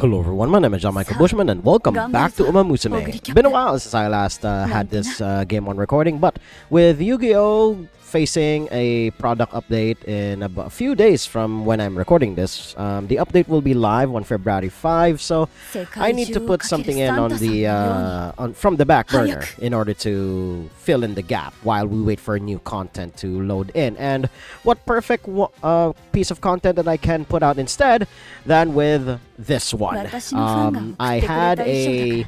Hello everyone, my name is John-Michael Bushman and welcome back to Uma Musume. Been a while since I last had this game on recording, but with Yu-Gi-Oh! Facing a product update in a few days from when I'm recording this, the update will be live on February 5, so I need to put something in on the from the back burner in order to fill in the gap while we wait for new content to load in. And what perfect piece of content that I can put out instead than with this one. I had a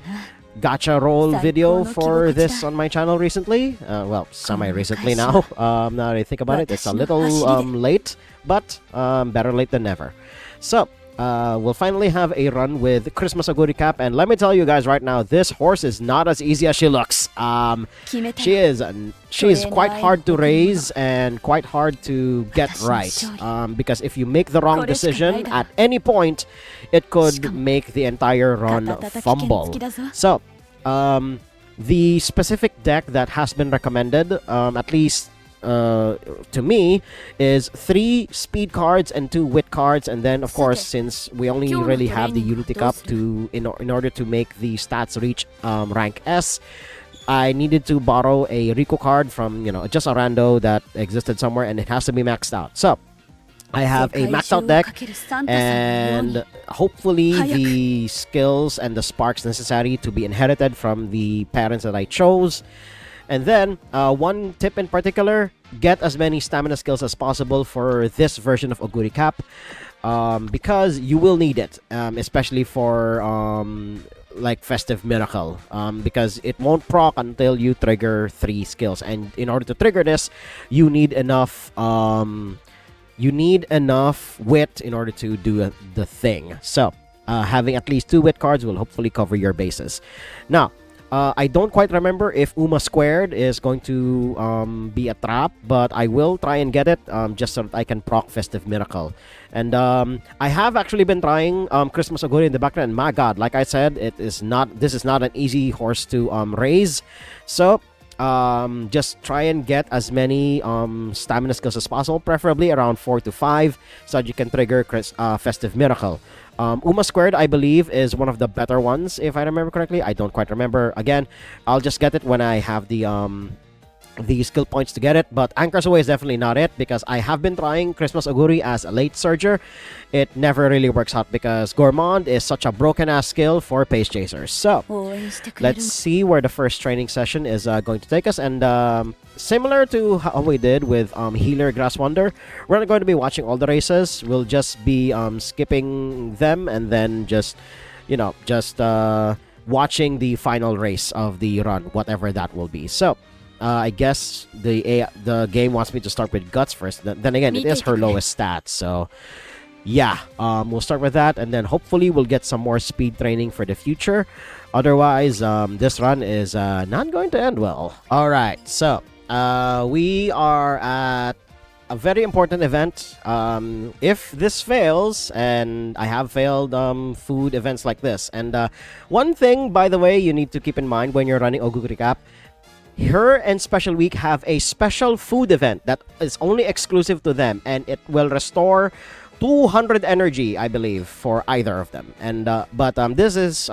gacha roll video for this on my channel recently. Well, semi-recently now. Now that I think about it, it's a little late, but better late than never. So, we'll finally have a run with Xmas Oguri cap, and let me tell you guys right now, this horse is not as easy as she looks. She is quite hard to raise and quite hard to get right. Because if you make the wrong decision at any point, it could make the entire run fumble. So, the specific deck that has been recommended, at least to me, is 3 speed cards and 2 wit cards, and then of course, since we only really have the Unity Cup to in order to make the stats reach rank S, I needed to borrow a Rico card from just a rando that existed somewhere, and it has to be maxed out. So I have a maxed out deck, and hopefully the skills and the sparks necessary to be inherited from the parents that I chose. And then, one tip in particular, get as many stamina skills as possible for this version of Oguri Cap, because you will need it, especially for like Festive Miracle, because it won't proc until you trigger 3 skills. And in order to trigger this, you need enough wit in order to do the thing. So, having at least 2 wit cards will hopefully cover your bases. Now, I don't quite remember if Uma Squared is going to be a trap, but I will try and get it just so that I can proc Festive Miracle. And I have actually been trying Xmas Oguri in the background, and my god, like I said, this is not an easy horse to raise. So just try and get as many stamina skills as possible, preferably around 4 to 5, so that you can trigger Festive Miracle. Uma Squared, I believe, is one of the better ones, if I remember correctly. I don't quite remember. Again, I'll just get it when I have the skill points to get it. But Anchor's Away is definitely not it, because I have been trying Xmas Oguri as a late surger. It never really works out because Gourmand is such a broken-ass skill for Pace Chasers. So, let's see where the first training session is going to take us. And similar to how we did with Healer Grass Wonder, we're not going to be watching all the races. We'll just be skipping them and then just watching the final race of the run, whatever that will be. So, I guess the game wants me to start with Guts first. Then again, it is her lowest stat, so yeah, we'll start with that, and then hopefully we'll get some more speed training for the future. Otherwise, this run is not going to end well. Alright, so we are at a very important event. If this fails, and I have failed food events like this, and one thing, by the way, you need to keep in mind when you're running Oguri Cap, her and Special Week have a special food event that is only exclusive to them, and it will restore 200 energy, I believe, for either of them. And but this is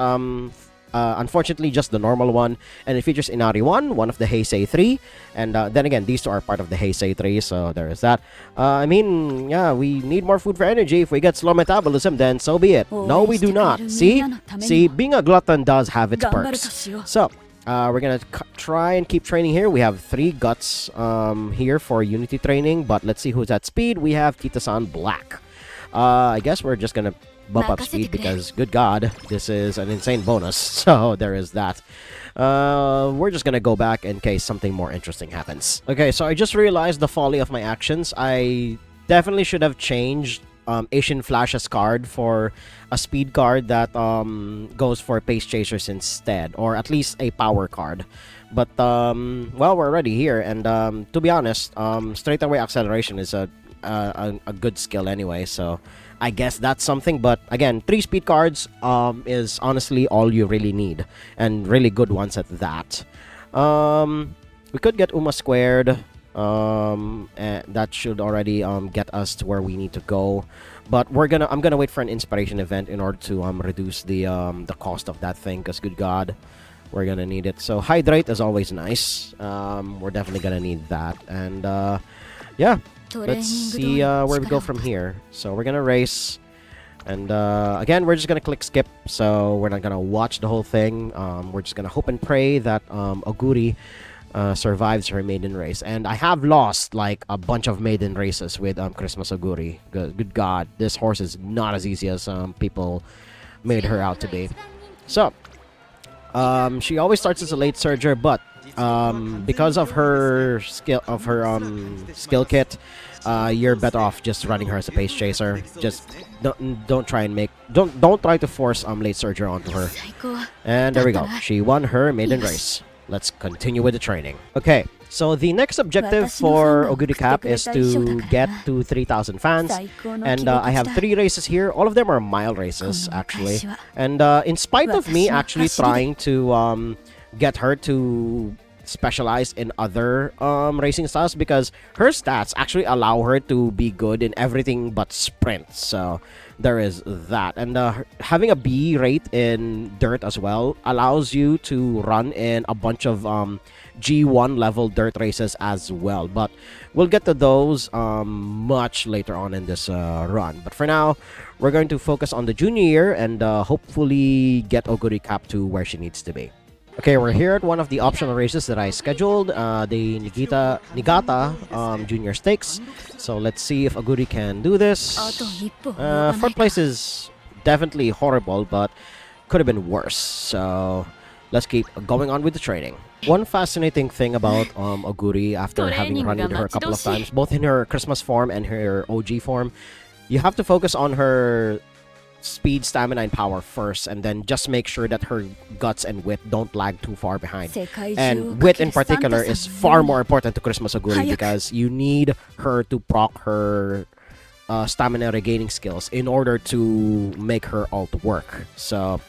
unfortunately just the normal one, and it features Inari 1, one of the Heisei 3, and then again, these two are part of the Heisei 3, so there is that. I mean, yeah, we need more food for energy. If we get slow metabolism, then so be it. No, we do not. See, being a glutton does have its perks. So, we're gonna try and keep training here. We have 3 guts here for Unity training, but let's see who's at speed. We have Tita-san Black. I guess we're just gonna bump up speed because, good god, this is an insane bonus. So there is that. We're just gonna go back in case something more interesting happens. Okay, so I just realized the folly of my actions. I definitely should have changed Asian Flash's card for a speed card that goes for Pace Chasers instead, or at least a power card. But well, we're already here, and to be honest, straightaway acceleration is a good skill anyway, so I guess that's something. But again, 3 speed cards is honestly all you really need, and really good ones at that. We could get Uma Squared. And that should already get us to where we need to go. But I'm gonna wait for an inspiration event in order to reduce the cost of that thing. Cause good God, we're gonna need it. So hydrate is always nice. We're definitely gonna need that. And yeah, let's see where we go from here. So we're gonna race. And again, we're just gonna click skip, so we're not gonna watch the whole thing. We're just gonna hope and pray that Oguri survives her maiden race. And I have lost like a bunch of maiden races with Xmas Oguri. Good God, this horse is not as easy as people made her out to be. So she always starts as a late surger, but because of her skill kit, you're better off just running her as a pace chaser. Just don't try to force late surger onto her. And there we go. She won her maiden race. Let's continue with the training. Okay, so the next objective for Oguri Cap is to get to 3,000 fans. And I have 3 races here. All of them are mile races, actually. And in spite of me actually trying to get her to specialize in other racing styles, because her stats actually allow her to be good in everything but sprint. So there is that. And having a B rate in dirt as well allows you to run in a bunch of G1 level dirt races as well. But we'll get to those much later on in this run. But for now, we're going to focus on the junior year and hopefully get Oguri Cap to where she needs to be. Okay, we're here at one of the optional races that I scheduled, the Niigata Junior Stakes. So let's see if Oguri can do this. 4th place is definitely horrible, but could have been worse. So let's keep going on with the training. One fascinating thing about Oguri, after having run with her a couple of times, both in her Christmas form and her OG form, you have to focus on her speed, stamina, and power first, and then just make sure that her guts and wit don't lag too far behind. And wit in particular is far more important to Xmas Oguri, because you need her to proc her stamina regaining skills in order to make her ult work. So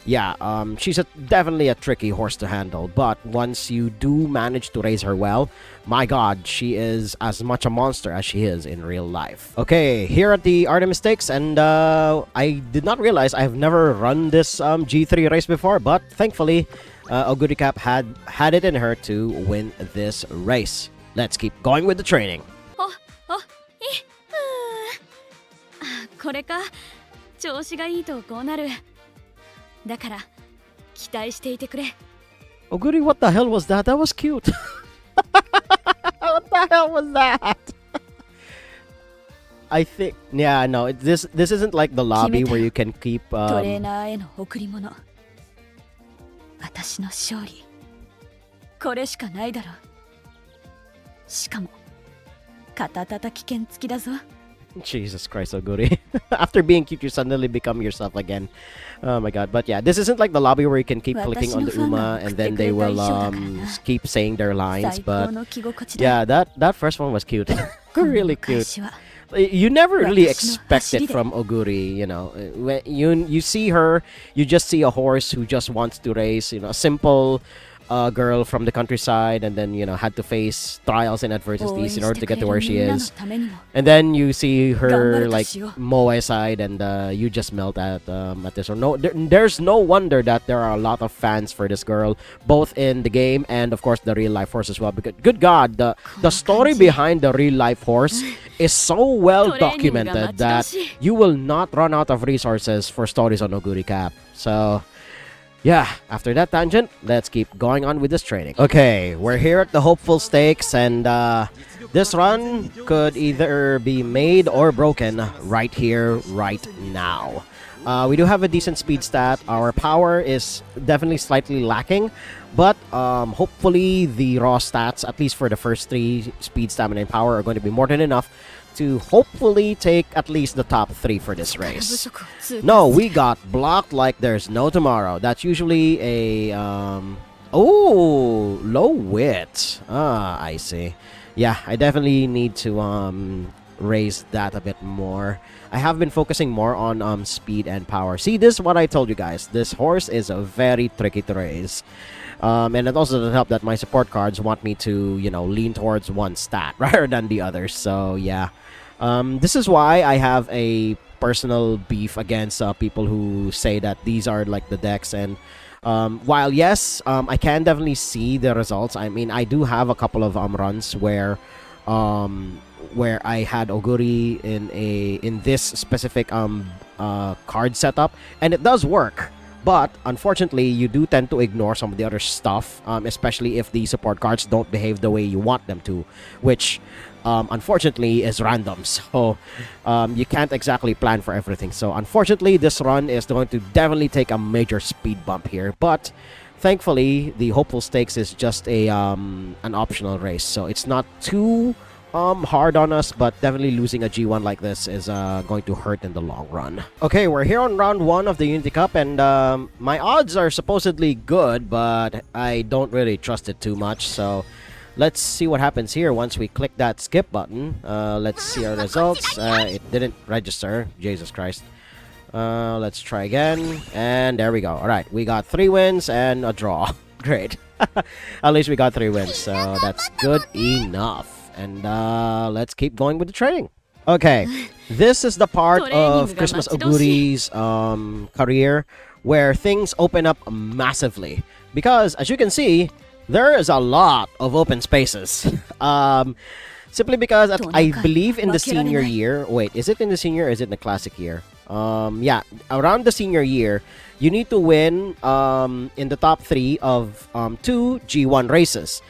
yeah, she's definitely a tricky horse to handle, but once you do manage to raise her well, my God, she is as much a monster as she is in real life. Okay, here at the Artemis Stakes, and I did not realize I've never run this G3 race before, but thankfully, Oguri Cap had it in her to win this race. Let's keep going with the training. これか、調子がいいとこうなる。だから期待していてくれ。Oguri, what the hell was that? That was cute. What the hell was that? I think, yeah, no, this isn't like the lobby where you can keep トレーナーへの贈り物。私の勝利。これしかないだろう。しかも肩叩き券付きだぞ。 Jesus Christ, Oguri. After being cute, you suddenly become yourself again. Oh my God. But yeah, this isn't like the lobby where you can keep clicking on the Uma and then they will keep saying their lines. But yeah, that first one was cute. Really cute. You never really expect it from Oguri, you know. When you see her, you just see a horse who just wants to race, you know, a simple girl from the countryside, and then, you know, had to face trials and adversities in order to get to where she is. And then you see her like Moe side, and you just melt at this. Or no, there's no wonder that there are a lot of fans for this girl, both in the game and of course the real life horse as well. Because good God, the story behind the real life horse is so well documented that you will not run out of resources for stories on Oguri Cap. So yeah, after that tangent, let's keep going on with this training. Okay, we're here at the Hopeful Stakes, and this run could either be made or broken right here, right now. We do have a decent speed stat. Our power is definitely slightly lacking, but hopefully the raw stats, at least for the first 3, speed, stamina, and power, are going to be more than enough to hopefully take at least the top 3 for this race. No, we got blocked like there's no tomorrow. That's usually a oh, low wit. Ah, I see. Yeah, I definitely need to raise that a bit more. I have been focusing more on speed and power. See, this is what I told you guys. This horse is very tricky to raise. And it also doesn't help that my support cards want me to, you know, lean towards one stat rather than the others. So yeah, This is why I have a personal beef against people who say that these are like the decks. And while yes, I can definitely see the results. I mean, I do have a couple of runs where I had Oguri in this specific card setup, and it does work. But unfortunately, you do tend to ignore some of the other stuff, especially if the support cards don't behave the way you want them to, which unfortunately is random. So you can't exactly plan for everything. So unfortunately, this run is going to definitely take a major speed bump here. But thankfully, the hopeful stakes is just a an optional race, so it's not too hard on us, but definitely losing a G1 like this is going to hurt in the long run. Okay, we're here on round 1 of the Unity Cup, and my odds are supposedly good, but I don't really trust it too much, so let's see what happens here once we click that skip button. Let's see our results. It didn't register. Jesus Christ. Let's try again, and there we go. Alright, we got 3 wins and a draw. Great. At least we got 3 wins, so that's good enough. And let's keep going with the training. Okay, this is the part of Xmas Oguri's career where things open up massively. Because, as you can see, there is a lot of open spaces. Simply because I believe in the senior year... Wait, is it in the senior or is it in the classic year? Yeah, around the senior year, you need to win in the top 3 of 2 G1 races.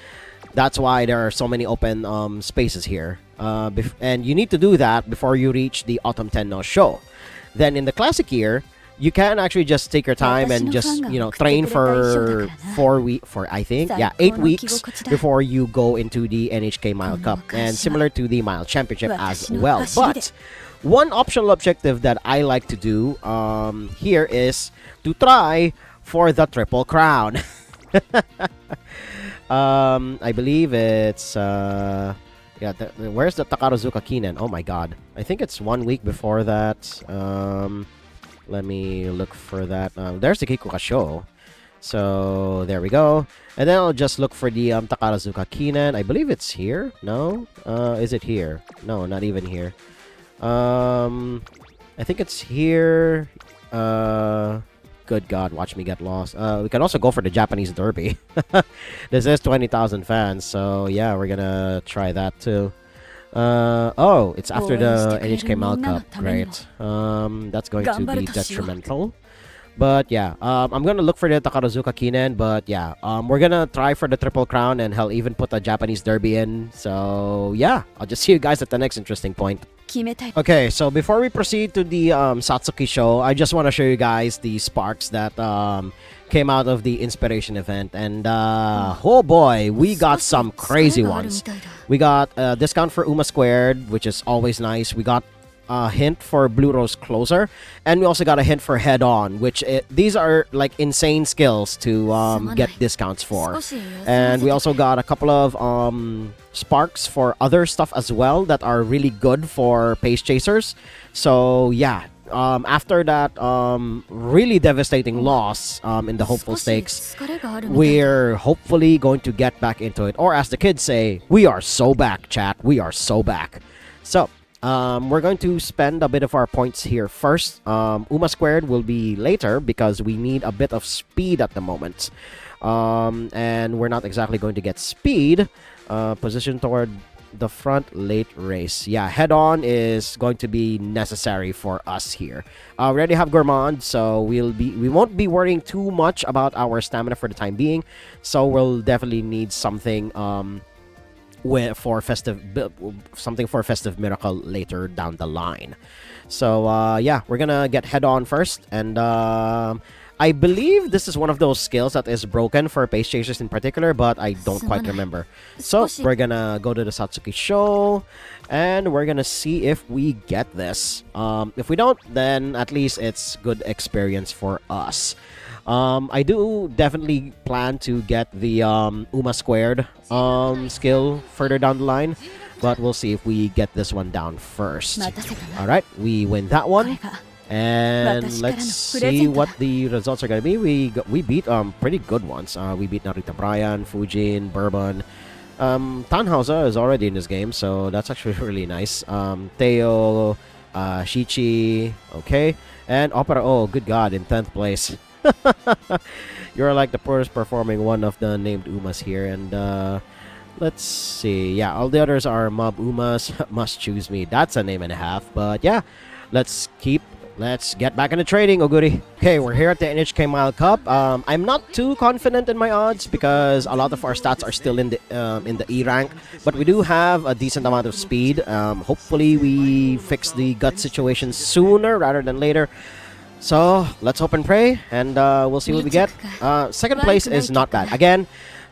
That's why there are so many open spaces here. And you need to do that before you reach the Autumn Tenno show. Then in the classic year, you can actually just take your time and just, you know, train for 8 weeks before you go into the NHK Mile Cup. And similar to the Mile Championship as well. But one optional objective that I like to do here is to try for the Triple Crown. I believe it's where's the Takarazuka Kinen? Oh my god. I think it's 1 week before that. Let me look for that. There's the Kikuka show. So there we go. And then I'll just look for the Takarazuka Kinen. I believe it's here. No? Is it here? No, not even here. I think it's here. Good God, watch me get lost. We can also go for the Japanese Derby. This is 20,000 fans, so yeah, we're gonna try that too. Oh, it's after the NHK Mile Cup. Great. That's going to be detrimental. But yeah, I'm gonna look for the Takarazuka Kinen, but yeah, we're gonna try for the Triple Crown, and hell, even put a Japanese Derby in. So yeah, I'll just see you guys at the next interesting point. Okay, so before we proceed to the Satsuki show, I just want to show you guys the sparks that came out of the inspiration event. And oh boy, we got some crazy ones. We got a discount for Uma Squared, which is always nice. We got a hint for Blue Rose Closer, and we also got a hint for Head On, which these are like insane skills to get discounts for. And we also got a couple of sparks for other stuff as well that are really good for pace chasers. So yeah, after that really devastating loss in the hopeful stakes, we're hopefully going to get back into it, or as the kids say, we are so back, chat. We are so back. So we're going to spend a bit of our points here first. Uma Squared will be later because we need a bit of speed at the moment. And we're not exactly going to get speed. Position toward the front late race. Yeah, Head On is going to be necessary for us here. We already have Gourmand, so we won't be worrying too much about our stamina for the time being. So we'll definitely need something for festive miracle later down the line. So yeah, we're gonna get Head On first, and I believe this is one of those skills that is broken for pace chasers in particular, but I don't quite remember. So we're gonna go to the Satsuki show, and we're gonna see if we get this. If we don't, then at least it's good experience for us. I do definitely plan to get the Uma Squared skill further down the line, but we'll see if we get this one down first. Alright, we win that one. And let's see what the results are going to be. We beat pretty good ones. We beat Narita Bryan, Fujin, Bourbon. Tannhauser is already in this game, so that's actually really nice. Teo, Shichi, okay, and Opera. Oh, good God, in 10th place. You're like the poorest performing one of the named Umas here, and let's see. Yeah, all the others are Mob Umas. Must choose me. That's a name and a half. But yeah, let's get back into trading, Oguri. Okay, we're here at the NHK Mile Cup. I'm not too confident in my odds because a lot of our stats are still in the E rank, but we do have a decent amount of speed. Hopefully, we fix the gut situation sooner rather than later. So let's hope and pray, and we'll see what we get. Second place is not bad. Again,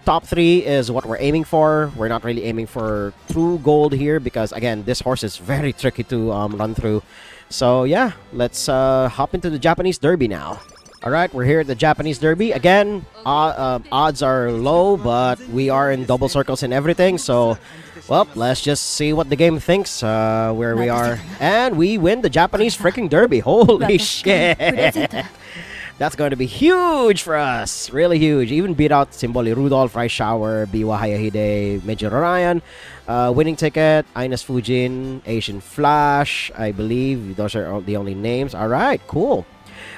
top 3 is what we're aiming for. We're not really aiming for true gold here because, again, this horse is very tricky to run through. So yeah, let's hop into the Japanese Derby now. Alright, we're here at the Japanese Derby. Again, odds are low, but we are in double circles and everything. So, well, let's just see what the game thinks, where we are. And we win the Japanese freaking Derby. Holy shit! That's going to be huge for us. Really huge. Even beat out Simboli Rudolph, Rice Shower, Biwa Hayahide, Major Orion. Winning ticket, Ines Fujin, Asian Flash. I believe those are the only names. Alright, cool.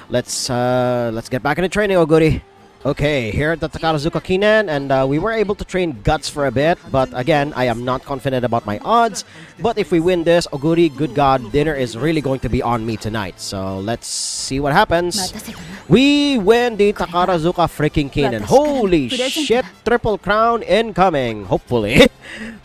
Let's get back into training, Oguri. Okay, here at the Takarazuka Kinen, and we were able to train Guts for a bit, but again, I am not confident about my odds. But if we win this, Oguri, good God, dinner is really going to be on me tonight. So let's see what happens. We win the Takarazuka freaking Kinen. Holy shit, triple crown incoming, hopefully.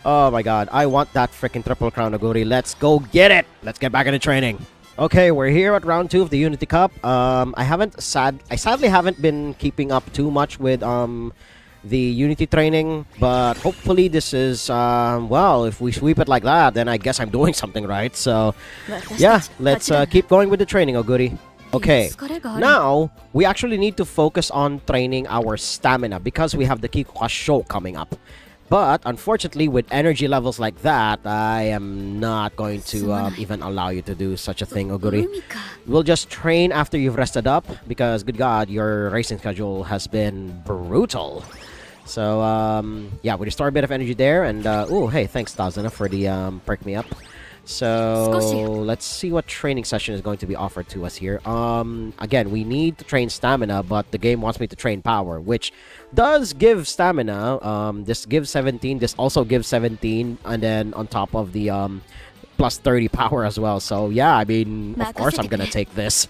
Oh my God, I want that freaking triple crown, Oguri. Let's go get it. Let's get back into training. Okay, we're here at round 2 of the Unity Cup. I sadly haven't been keeping up too much with the Unity training, but hopefully this is well, if we sweep it like that, then I guess I'm doing something right. So yeah, let's keep going with the training, Oguri. Okay, now we actually need to focus on training our stamina because we have the Kikuka show coming up. But unfortunately, with energy levels like that, I am not going to even allow you to do such a thing, Oguri. We'll just train after you've rested up because, good God, your racing schedule has been brutal. So, yeah, we restore a bit of energy there. And, oh, hey, thanks, Tazana, for the perk me up. So, let's see what training session is going to be offered to us here. Again, we need to train stamina, but the game wants me to train power, which does give stamina. This gives 17, this also gives 17, and then on top of the plus 30 power as well. So yeah, I mean, of course I'm gonna take this.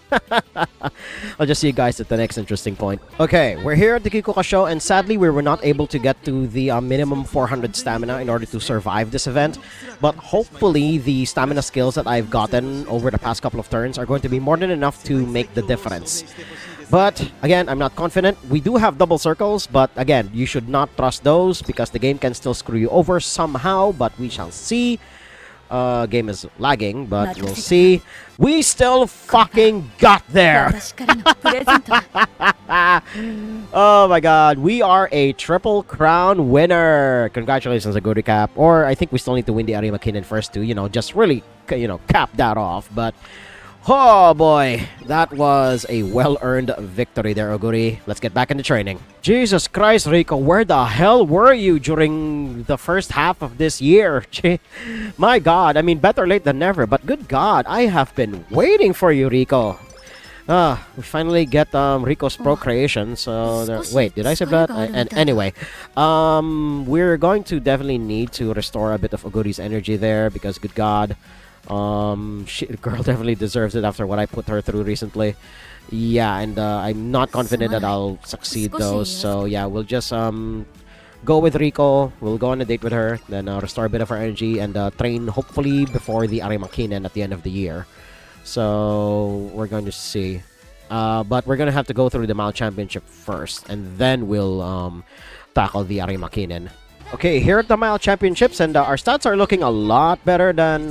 I'll just see you guys at the next interesting point. Okay, we're here at the Kikuka show, and sadly we were not able to get to the minimum 400 stamina in order to survive this event. But hopefully the stamina skills that I've gotten over the past couple of turns are going to be more than enough to make the difference. But again, I'm not confident. We do have double circles, but again, you should not trust those because the game can still screw you over somehow, but we shall see. Game is lagging, but we'll see. We still fucking got there! Oh my God, we are a triple crown winner! Congratulations, a good recap. Or I think we still need to win the Arima Kinen first to, just really, cap that off. But oh boy, that was a well-earned victory there, Oguri. Let's get back into training. Jesus Christ, Rico, where the hell were you during the first half of this year? My God, I mean, better late than never, but good God, I have been waiting for you, Rico. We finally get Rico's procreation, so wait, did I say that? And anyway, we're going to definitely need to restore a bit of Oguri's energy there because good God, girl definitely deserves it after what I put her through recently. Yeah, and I'm not confident that I'll succeed though. So yeah, we'll just go with Rico. We'll go on a date with her, then restore a bit of her energy and train hopefully before the Arimakinen at the end of the year. So we're going to see. But we're gonna have to go through the Mount Championship first, and then we'll tackle the Arimakinen. Okay, here at the Mile Championships, and our stats are looking a lot better than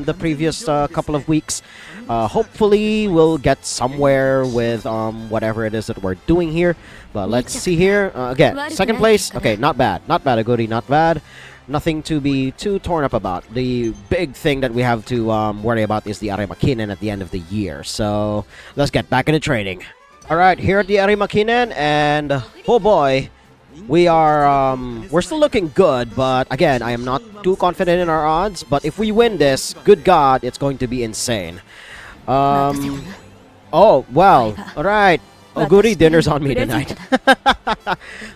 the previous couple of weeks. Hopefully, we'll get somewhere with whatever it is that we're doing here. But let's see here. Again, second place. Okay, not bad. Not bad, Aguri, not bad. Nothing to be too torn up about. The big thing that we have to worry about is the Arimakinen at the end of the year. So, let's get back into training. Alright, here at the Arimakinen, and oh boy, we're still looking good, but again, I am not too confident in our odds. But if we win this, good God, it's going to be insane. Oh, well, alright. Oguri, dinner's on me tonight.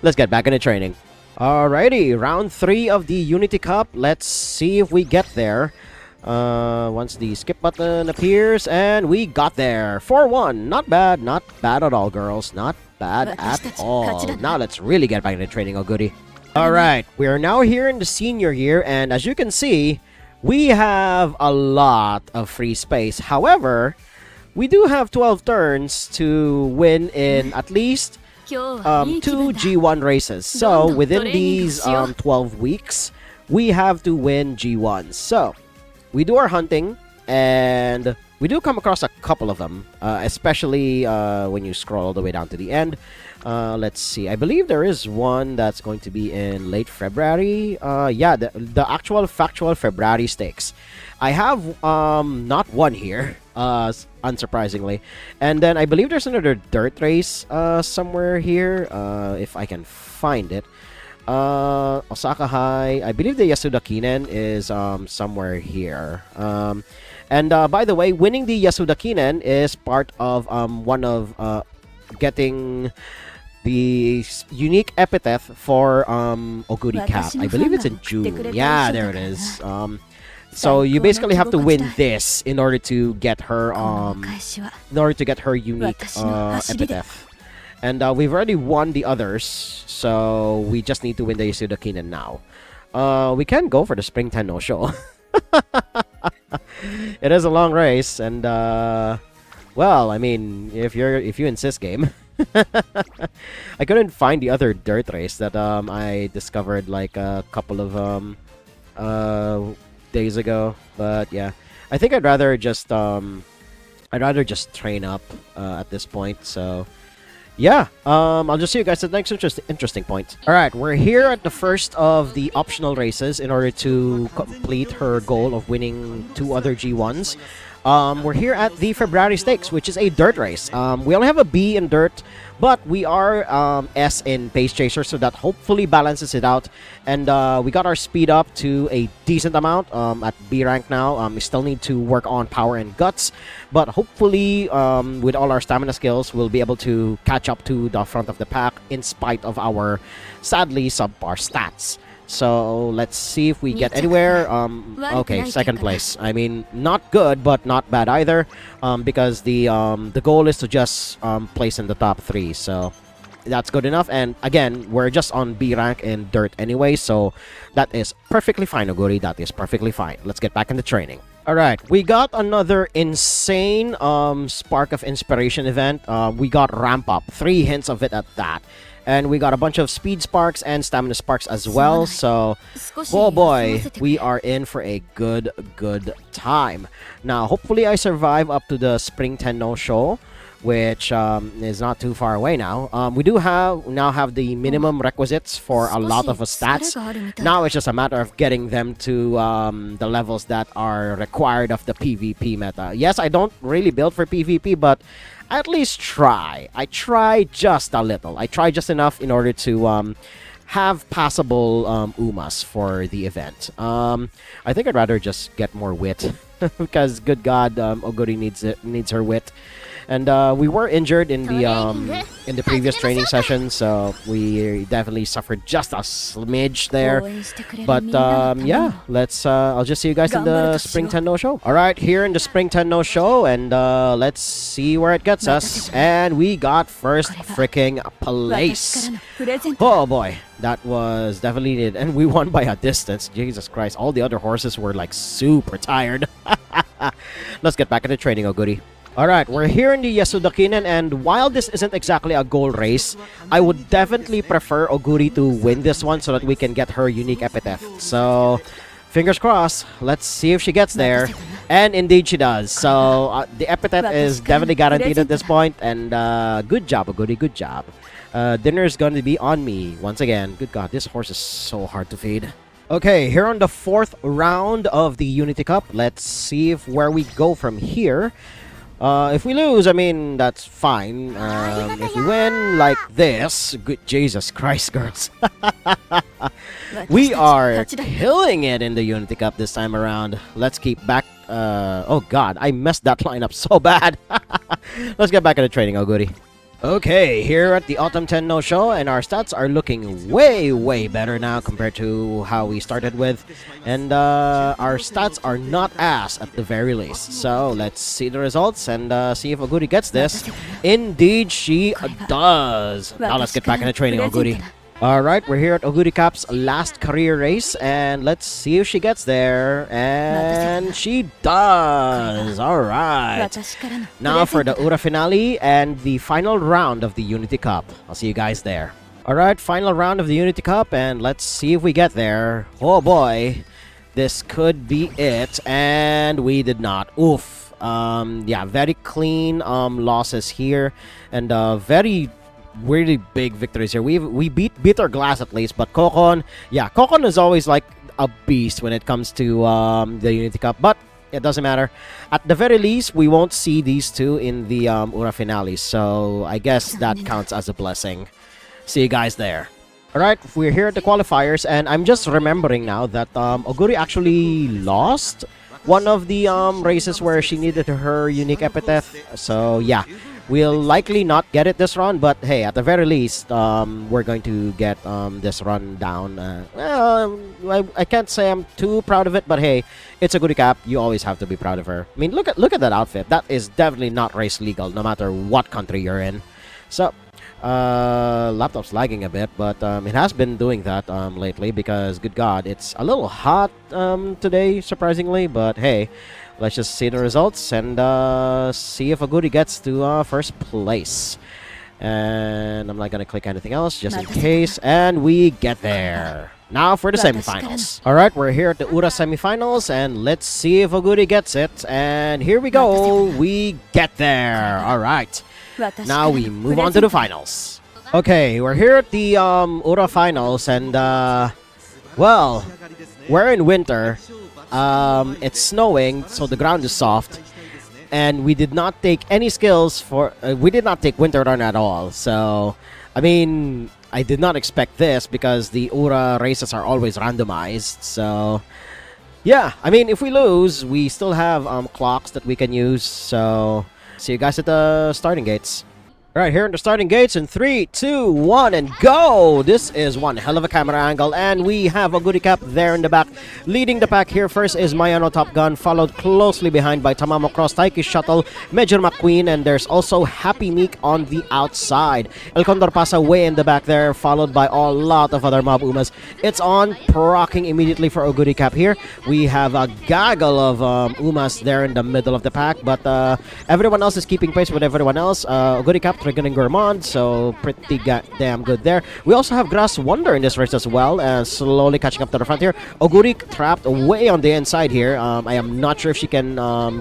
Let's get back into training. Alrighty, round 3 of the Unity Cup. Let's see if we get there. Once the skip button appears, and we got there. 4-1. Not bad at all, girls. Not bad at all. Now let's really get back into training, Oguri. Alright, we are now here in the senior year, and as you can see, we have a lot of free space. However, we do have 12 turns to win in at least 2 G1 races. So within these 12 weeks, we have to win G1s. So we do our hunting, and we do come across a couple of them, especially when you scroll all the way down to the end. Let's see. I believe there is one that's going to be in late February. Yeah, the actual factual February stakes. I have not one here, unsurprisingly. And then I believe there's another dirt race somewhere here, if I can find it. Osaka High. I believe the Yasuda Kinen is somewhere here. And by the way, winning the Yasuda Kinen is part of one of getting the unique epithet for Oguri Cap. I believe it's in June. Yeah, there it is. So you basically have to win this in order to get her unique epithet. And we've already won the others, so we just need to win the Yasuda Kinen now. We can go for the Spring Tenno show. It is a long race, and well, I mean, if you insist, game. I couldn't find the other dirt race that I discovered like a couple of days ago, but yeah, I think I'd rather just train up at this point. So yeah, I'll just see you guys at the next interesting point. Alright, we're here at the first of the optional races in order to complete her goal of winning 2 other G1s. We're here at the February Stakes, which is a dirt race. We only have a B in dirt, but we are S in Pace Chaser, so that hopefully balances it out. And we got our speed up to a decent amount at B rank now. We still need to work on power and guts, but hopefully with all our stamina skills, we'll be able to catch up to the front of the pack in spite of our sadly subpar stats. So let's see if we get anywhere. Okay, second place. I mean, not good, but not bad either. Because the goal is to just place in the top 3. So that's good enough. And again, we're just on B rank in dirt anyway. So that is perfectly fine, Oguri. That is perfectly fine. Let's get back into training. Alright, we got another insane Spark of Inspiration event. We got Ramp Up. 3 hints of it at that. And we got a bunch of speed sparks and stamina sparks as well. So, oh boy, we are in for a good time. Now, hopefully I survive up to the Spring Tenno show, which is not too far away now. We do now have the minimum requisites for a lot of stats. Now it's just a matter of getting them to the levels that are required of the PvP meta. Yes, I don't really build for PvP, but I at least try. I try just a little. I try just enough in order to have passable Umas for the event. I think I'd rather just get more wit because, good God, Oguri needs her wit. And we were injured in the previous training session, so we definitely suffered just a smidge there. But yeah, I'll just see you guys in the Spring Tenno show. All right, here in the Spring Tenno show, and let's see where it gets us. And we got first freaking place. Oh boy, that was definitely needed, and we won by a distance. Jesus Christ, all the other horses were like super tired. Let's get back into training, Oguri. Alright, we're here in the Yasuda Kinen, and while this isn't exactly a goal race, I would definitely prefer Oguri to win this one so that we can get her unique epithet. So, fingers crossed, let's see if she gets there. And indeed she does. So, the epithet is definitely guaranteed at this point, and good job, Oguri, good job. Dinner is going to be on me once again. Good God, this horse is so hard to feed. Okay, here on the 4th round of the Unity Cup, let's see where we go from here. If we lose, I mean, that's fine. If we win like this, good Jesus Christ, girls. We are killing it in the Unity Cup this time around. Let's keep back. Oh God, I messed that line up so bad. Let's get back into training, Oguri. Okay, here at the Autumn 10 No Show, and our stats are looking way better now compared to how we started with. And our stats are not ass at the very least. So let's see the results and see if Oguri gets this. Indeed, she does. Now let's get back into training, Oguri. Alright, we're here at Oguri Cap's last career race, and let's see if she gets there. And she does! Alright. Now for the Ura finale and the final round of the Unity Cup. I'll see you guys there. Alright, final round of the Unity Cup, and let's see if we get there. Oh boy, this could be it, and we did not. Oof. Yeah, very clean losses here, and very really big victories here. We beat Bitter Glass at least, but Kokon, yeah, Kokon is always like a beast when it comes to the Unity Cup, but it doesn't matter. At the very least, we won't see these two in the Ura finale, so I guess that counts as a blessing. See you guys there. Alright, we're here at the qualifiers, and I'm just remembering now that Oguri actually lost one of the races where she needed her unique epithet, so yeah. We'll likely not get it this run, but hey, at the very least, we're going to get this run down. Well, I can't say I'm too proud of it, but hey, it's a Oguri Cap. You always have to be proud of her. I mean, look at that outfit. That is definitely not race legal, no matter what country you're in. So, laptop's lagging a bit, but it has been doing that lately because, good God, it's a little hot today, surprisingly. But hey. Let's just see the results and see if Oguri gets to first place. And I'm not going to click anything else just in case. And we get there. Now for the semifinals. Alright, we're here at the Ura semifinals. And let's see if Oguri gets it. And here we go. We get there. Alright. Now we move on to the finals. Okay, we're here at the Ura finals. And, well, we're in winter. It's snowing, so the ground is soft, and we did not take any skills for. We did not take Winter Run at all. So, I mean, I did not expect this because the Ura races are always randomized. So, yeah, I mean, if we lose, we still have clocks that we can use. So, see you guys at the starting gates. Alright, here in the starting gates in 3, 2, 1, and go! This is one hell of a camera angle, and we have Oguri Cap there in the back. Leading the pack here first is Mayano Top Gun, followed closely behind by Tamamo Cross, Taiki Shuttle, Major McQueen, and there's also Happy Meek on the outside. El Condor Pasa way in the back there, followed by a lot of other Mob Umas. It's on, procking immediately for Oguri Cap here. We have a gaggle of Umas there in the middle of the pack, but everyone else is keeping pace with everyone else. Oguri Cap Trigon and Gourmand, so pretty damn good there. We also have Grass Wonder in this race as well, and slowly catching up to the front here. Oguri trapped way on the inside here. I am not sure if she can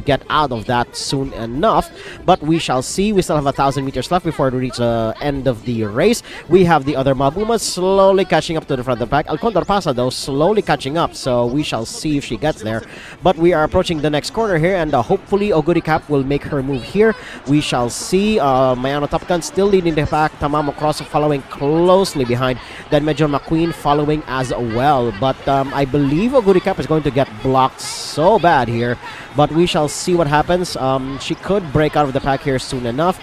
get out of that soon enough, but we shall see. We still have 1,000 meters left before we reach the end of the race. We have the other Mabumas slowly catching up to the front of the pack. El Condor Pasa, though, slowly catching up, so we shall see if she gets there. But we are approaching the next corner here, and hopefully Oguri Cap will make her move here. We shall see. Mayano Top Gun still leading the pack. Tamamo Cross following closely behind. Then Major McQueen following as well. But I believe Oguri Cap is going to get blocked so bad here. But we shall see what happens. She could break out of the pack here soon enough.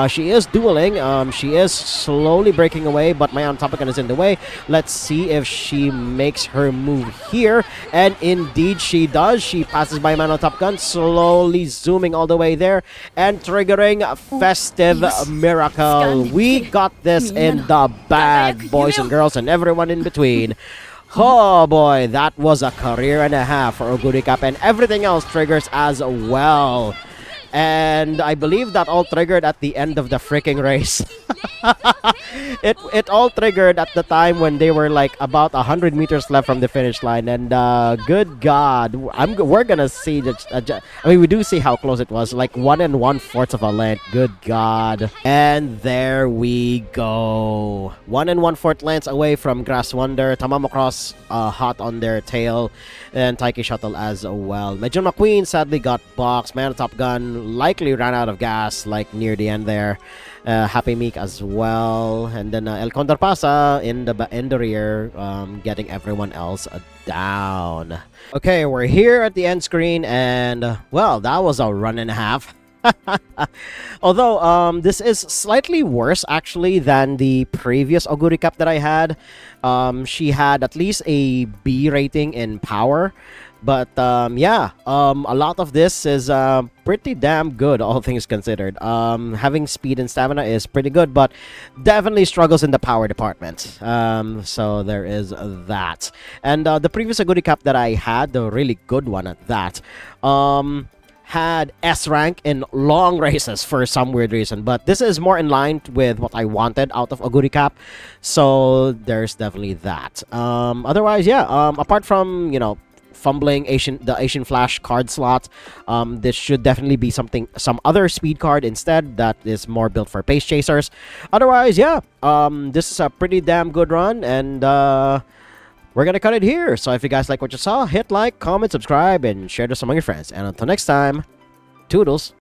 She is dueling. She is slowly breaking away, but Mayano Top Gun is in the way. Let's see if she makes her move here. And indeed she does. She passes by Mayano Top Gun, slowly zooming all the way there and triggering Festive Miracle. We got this in the bag, boys and girls and everyone in between. Oh boy, that was a career and a half for Oguri Cap, and everything else triggers as well. And I believe that all triggered at the end of the freaking race. it all triggered at the time when they were like about 100 meters left from the finish line, and good God, we're gonna see that. I mean, we do see how close it was, like 1 1/4 of a length. Good God, and there we go, 1 1/4 lengths away from Grass Wonder. Tamamo Cross hot on their tail, and Taiki Shuttle as well. Major McQueen sadly got boxed. Man, Top Gun likely ran out of gas like near the end there. Happy Meek as well, and then El Condor Pasa in the rear, getting everyone else down. Okay, we're here at the end screen, and well, that was a run and a half. Although this is slightly worse actually than the previous Oguri Cup that I had. She had at least a B rating in power. But yeah, a lot of this is pretty damn good, all things considered. Having speed and stamina is pretty good, but definitely struggles in the power department. So there is that. And the previous Aguri Cup that I had, the really good one at that, had S rank in long races for some weird reason. But this is more in line with what I wanted out of Aguri Cup. So there's definitely that. Otherwise, yeah, apart from, you know, fumbling the Asian Flash card slot, this should definitely be some other speed card instead that is more built for pace chasers. Otherwise, yeah, this is a pretty damn good run, and we're gonna cut it here. So if you guys like what you saw, hit like, comment, subscribe, and share this among your friends. And until next time, toodles.